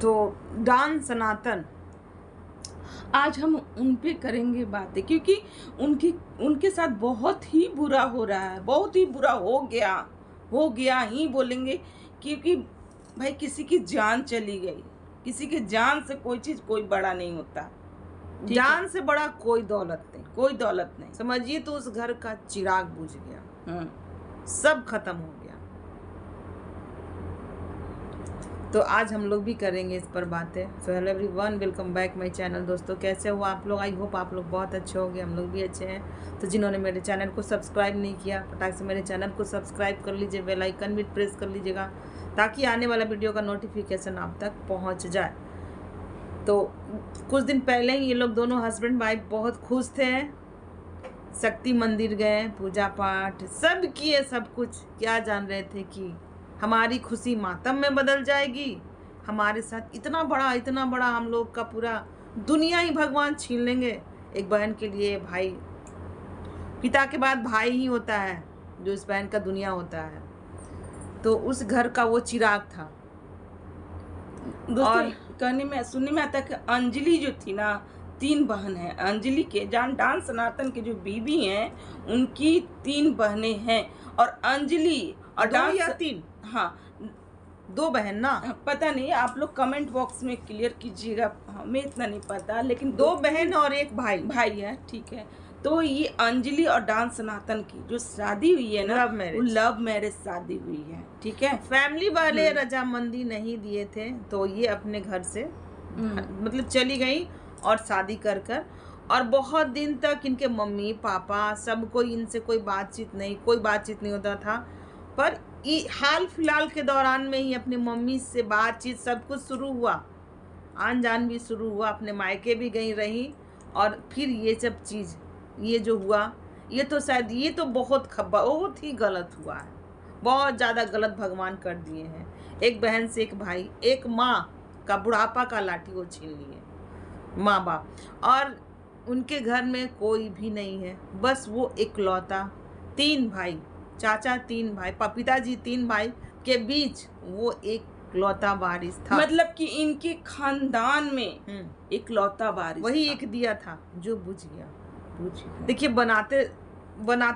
तो डॉन सनातन, आज हम उन पे करेंगे बातें, क्योंकि उनके साथ बहुत ही बुरा हो रहा है, बहुत ही बुरा हो गया ही बोलेंगे। क्योंकि भाई किसी की जान चली गई, किसी की जान से कोई चीज़ कोई बड़ा नहीं होता। जान से बड़ा कोई दौलत नहीं, कोई दौलत नहीं। समझिए तो उस घर का चिराग बुझ गया, सब खत्म हो गया। तो आज हम लोग भी करेंगे इस पर बातें। So hello everyone, welcome back my channel. दोस्तों कैसे हो आप लोग? आई होप आप लोग बहुत अच्छे होंगे, हम लोग भी अच्छे हैं। तो जिन्होंने मेरे चैनल को सब्सक्राइब नहीं किया, फटाक से मेरे चैनल को सब्सक्राइब कर लीजिए, बेल आइकन भी प्रेस कर लीजिएगा ताकि आने वाला वीडियो का नोटिफिकेशन आप तक पहुँच जाए। तो कुछ दिन पहले ही ये लोग दोनों हस्बैंड वाइफ बहुत खुश थे, शक्ति मंदिर गए, पूजा पाठ सब किए, सब कुछ। क्या जान रहे थे कि हमारी खुशी मातम में बदल जाएगी, हमारे साथ इतना बड़ा हम लोग का पूरा दुनिया ही भगवान छीन लेंगे। एक बहन के लिए भाई, पिता के बाद भाई ही होता है जो इस बहन का दुनिया होता है। तो उस घर का वो चिराग था। और कहने में सुनने में आता कि अंजलि जो थी ना, 3 बहन है अंजलि के, डॉन सनातन के जो बीबी हैं उनकी 3 बहनें हैं। और अंजलि और 2 या 3, हाँ 2 बहन ना, पता नहीं, आप लोग कमेंट बॉक्स में क्लियर कीजिएगा, हमें इतना नहीं पता, लेकिन 2 बहन और 1 भाई है, ठीक है। तो ये अंजलि और डॉन सनातन की जो शादी हुई है ना, वो लव मैरिज शादी हुई है, ठीक है। फैमिली वाले रजामंदी नहीं दिए थे, तो ये अपने घर से मतलब चली गई और शादी कर कर। और बहुत दिन तक इनके मम्मी पापा सब कोई, इनसे कोई बातचीत नहीं होता था। पर हाल फिलहाल के दौरान में ही अपनी मम्मी से बातचीत सब कुछ शुरू हुआ, आन जान भी शुरू हुआ, अपने मायके भी गई रही। और फिर ये सब चीज़ ये जो हुआ, ये तो शायद ये तो बहुत ही गलत हुआ है, बहुत ज़्यादा गलत भगवान कर दिए हैं। एक बहन से एक भाई, एक माँ का बुढ़ापा का लाठी वो छीन लिए, माँ बाप। और उनके घर में कोई भी नहीं है, बस वो इकलौता 3 भाई, चाचा 3 भाई, पिताजी 3 भाई के बीच वो इकलौता वारिस था। मतलब कि इनके खानदान में इकलौता वारिस वही एक दिया था जो बुझ गया। देखिए बनाते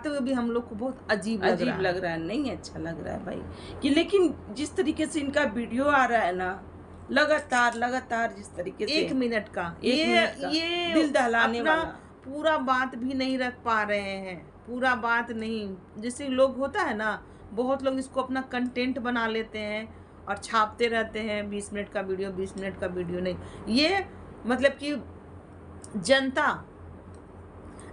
हुए भी हम लोग को बहुत अजीब लग रहा है, नहीं अच्छा लग रहा है भाई। कि लेकिन जिस तरीके से इनका वीडियो आ रहा है ना, लगातार जिस तरीके से 1 मिनट का ये दिल दहलाने वाला, पूरा बात भी नहीं रख पा रहे हैं, पूरा बात नहीं। जैसे लोग होता है ना, बहुत लोग इसको अपना कंटेंट बना लेते हैं और छापते रहते हैं, 20 मिनट का वीडियो नहीं। ये मतलब कि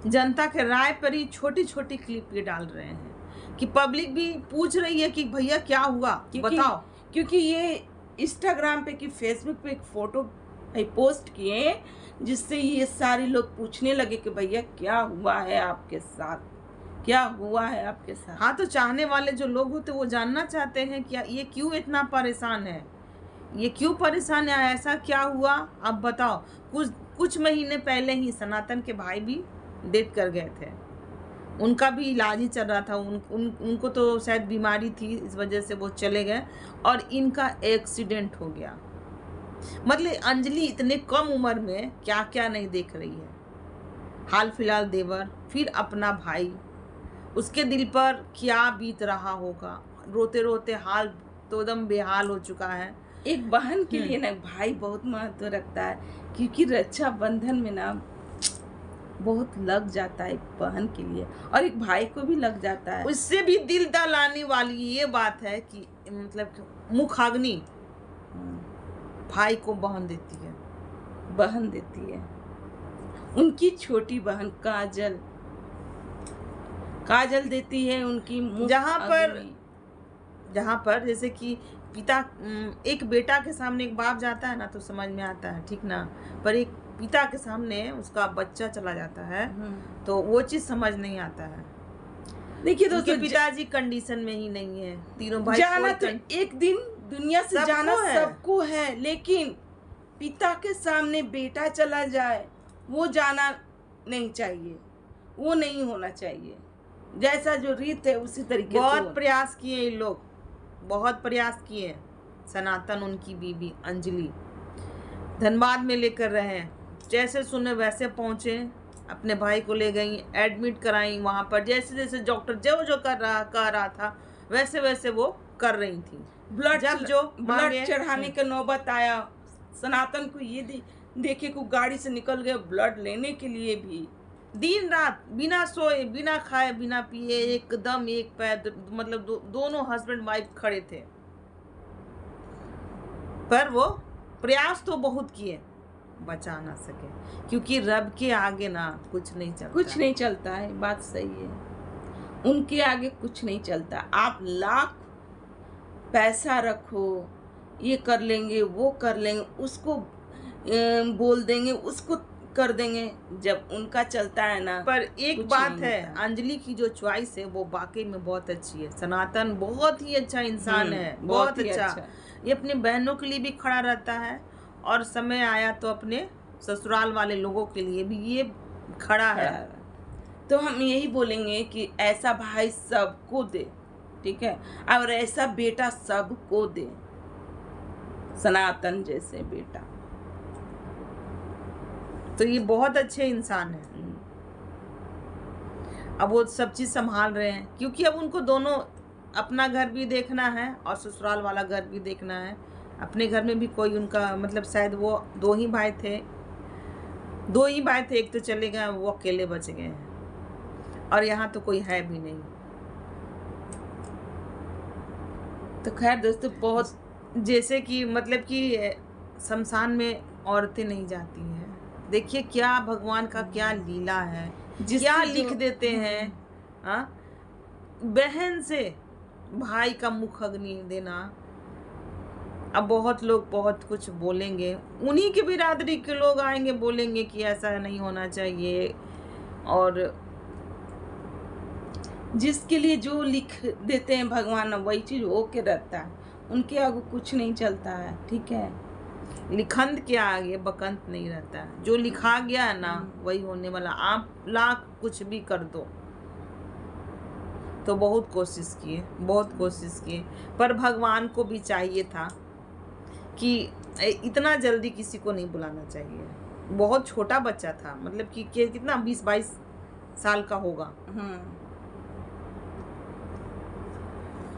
जनता के राय पर ही छोटी क्लिप ये डाल रहे हैं कि पब्लिक भी पूछ रही है कि भैया क्या हुआ, बताओ। क्योंकि ये इंस्टाग्राम पे कि फेसबुक पे एक फोटो पोस्ट किए, जिससे ये सारे लोग पूछने लगे कि भैया क्या हुआ है आपके साथ। हाँ, तो चाहने वाले जो लोग होते वो जानना चाहते हैं कि ये क्यों इतना परेशान है, ऐसा क्या हुआ, अब बताओ। कुछ महीने पहले ही सनातन के भाई भी डेथ कर गए थे, उनका भी इलाज ही चल रहा था। उनको तो शायद बीमारी थी, इस वजह से वो चले गए और इनका एक्सीडेंट हो गया। मतलब अंजलि इतने कम उम्र में क्या क्या नहीं देख रही है। हाल फिलहाल देवर, फिर अपना भाई, उसके दिल पर क्या बीत रहा होगा। रोते रोते हाल तो एकदम बेहाल हो चुका है। एक बहन के लिए ना भाई बहुत महत्व रखता है, क्योंकि रक्षाबंधन में ना बहुत लग जाता है एक बहन के लिए, और एक भाई को भी लग जाता है। उससे भी दिल दहलाने वाली ये बात है कि मतलब मुखाग्नि भाई को बहन देती है। उनकी छोटी बहन काजल देती है उनकी, जहाँ पर जैसे कि पिता, एक बेटा के सामने एक बाप जाता है ना तो समझ में आता है, ठीक ना। पर एक पिता के सामने उसका बच्चा चला जाता है तो वो चीज समझ नहीं आता है। देखिए दोस्तों, पिताजी कंडीशन में ही नहीं है, तीनों भाई। जाना तो एक दिन दुनिया से जाना सबको है, लेकिन पिता के सामने बेटा चला जाए वो जाना नहीं चाहिए, वो नहीं होना चाहिए। जैसा जो रीत है उसी तरीके से। बहुत प्रयास किए ये लोग, बहुत प्रयास किए। सनातन, उनकी बीबी अंजलि, धनबाद में लेकर रहे, जैसे सुने वैसे पहुंचे, अपने भाई को ले गई, एडमिट कराई वहाँ पर, जैसे जैसे डॉक्टर जो जो कह रहा था वैसे वैसे वो कर रही थी। ब्लड जब जो ब्लड चढ़ाने का नौबत आया, सनातन को ये देखे को गाड़ी से निकल गए ब्लड लेने के लिए भी, दिन रात बिना सोए बिना खाए बिना पिए एकदम एक पैर, मतलब दोनों हस्बैंड वाइफ खड़े थे। पर वो प्रयास तो बहुत किए, बचा ना सके, क्योंकि रब के आगे ना कुछ नहीं चलता। कुछ नहीं चलता है, बात सही है, उनके आगे कुछ नहीं चलता। आप लाख पैसा रखो, ये कर लेंगे वो कर लेंगे, उसको बोल देंगे उसको कर देंगे, जब उनका चलता है ना। पर एक कुछ बात नहीं है, होता। अंजलि की जो चॉइस है वो वाकई में बहुत अच्छी है। सनातन बहुत ही अच्छा इंसान है, बहुत ही अच्छा। ये अपनी बहनों के लिए भी खड़ा रहता है, और समय आया तो अपने ससुराल वाले लोगों के लिए भी ये खड़ा है। तो हम यही बोलेंगे कि ऐसा भाई सबको दे, ठीक है, और ऐसा बेटा सबको दे, सनातन जैसे बेटा। तो ये बहुत अच्छे इंसान है। अब वो सब चीज़ संभाल रहे हैं, क्योंकि अब उनको दोनों अपना घर भी देखना है और ससुराल वाला घर भी देखना है। अपने घर में भी कोई उनका, मतलब शायद वो दो ही भाई थे, एक तो चले गए, वो अकेले बच गए हैं, और यहाँ तो कोई है भी नहीं। तो खैर दोस्तों, बहुत जैसे कि मतलब कि शमशान में औरतें नहीं जाती हैं। देखिए क्या भगवान का क्या लीला है, क्या लिख देते हैं। हाँ, बहन से भाई का मुख अग्नि देना। अब बहुत लोग बहुत कुछ बोलेंगे, उन्हीं के बिरादरी के लोग आएंगे, बोलेंगे कि ऐसा नहीं होना चाहिए, और जिसके लिए जो लिख देते हैं भगवान वही चीज होके रहता है, उनके आगे कुछ नहीं चलता है, ठीक है। लिखंत के आगे बकंत नहीं रहता है, जो लिखा गया है ना वही होने वाला। आप लाख कुछ भी कर दो। तो बहुत कोशिश किए, पर भगवान को भी चाहिए था कि इतना जल्दी किसी को नहीं बुलाना चाहिए। बहुत छोटा बच्चा था, मतलब कि कितना 20-22 साल का होगा।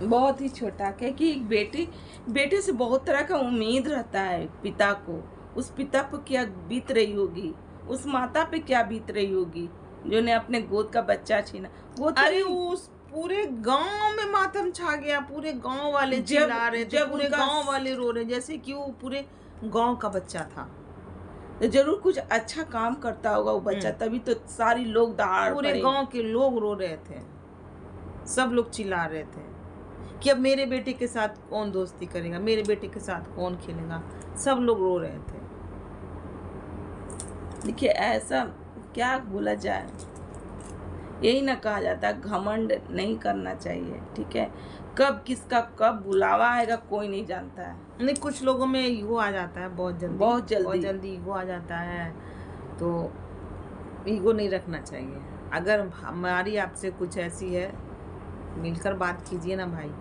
बहुत ही छोटा, क्योंकि एक बेटे से बहुत तरह का उम्मीद रहता है पिता को। उस पिता पर क्या बीत रही होगी, उस माता पे क्या बीत रही होगी जो ने अपने गोद का बच्चा छीना। वो तो अरे उस पूरे गांव में मातम छा गया, पूरे गांव वाले चिल्ला रहे थे, पूरे गांव वाले रो रहे, जैसे कि वो पूरे गांव का बच्चा था। तो जरूर कुछ अच्छा काम करता होगा वो बच्चा, तभी तो सारी लोग दहाड़ पूरे गांव के लोग रो रहे थे, सब लोग चिल्ला रहे थे कि अब मेरे बेटे के साथ कौन दोस्ती करेगा, मेरे बेटे के साथ कौन खेलेगा। सब लोग रो रहे थे। देखिए ऐसा क्या बोला जाए, यही ना कहा जाता, घमंड नहीं करना चाहिए, ठीक है। कब किसका कब बुलावा आएगा कोई नहीं जानता है। नहीं, कुछ लोगों में ईगो आ जाता है, बहुत जल्दी ईगो आ जाता है। तो ईगो नहीं रखना चाहिए। अगर हमारी आपसे कुछ ऐसी है, मिलकर बात कीजिए ना भाई।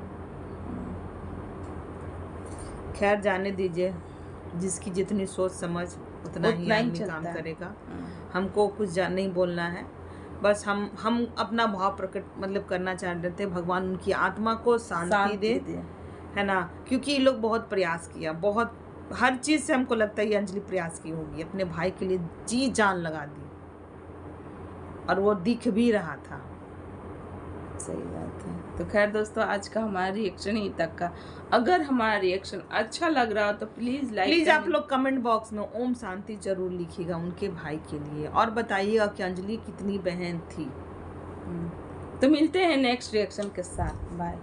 खैर जाने दीजिए, जिसकी जितनी सोच समझ उतना ही आदमी काम करेगा। हमको कुछ नहीं बोलना है, बस हम अपना भाव प्रकट मतलब करना चाह रहे थे। भगवान उनकी आत्मा को शांति दे, है ना, क्योंकि ये लोग बहुत प्रयास किया, बहुत हर चीज़ से हमको लगता है ये अंजलि प्रयास की होगी, अपने भाई के लिए जी जान लगा दी, और वो दिख भी रहा था। सही बात है। तो खैर दोस्तों, आज का हमारा रिएक्शन ही तक का। अगर हमारा रिएक्शन अच्छा लग रहा हो तो प्लीज आप लोग कमेंट बॉक्स में ओम शांति जरूर लिखिएगा उनके भाई के लिए, और बताइएगा कि अंजलि कितनी बहन थी। तो मिलते हैं नेक्स्ट रिएक्शन के साथ। बाय।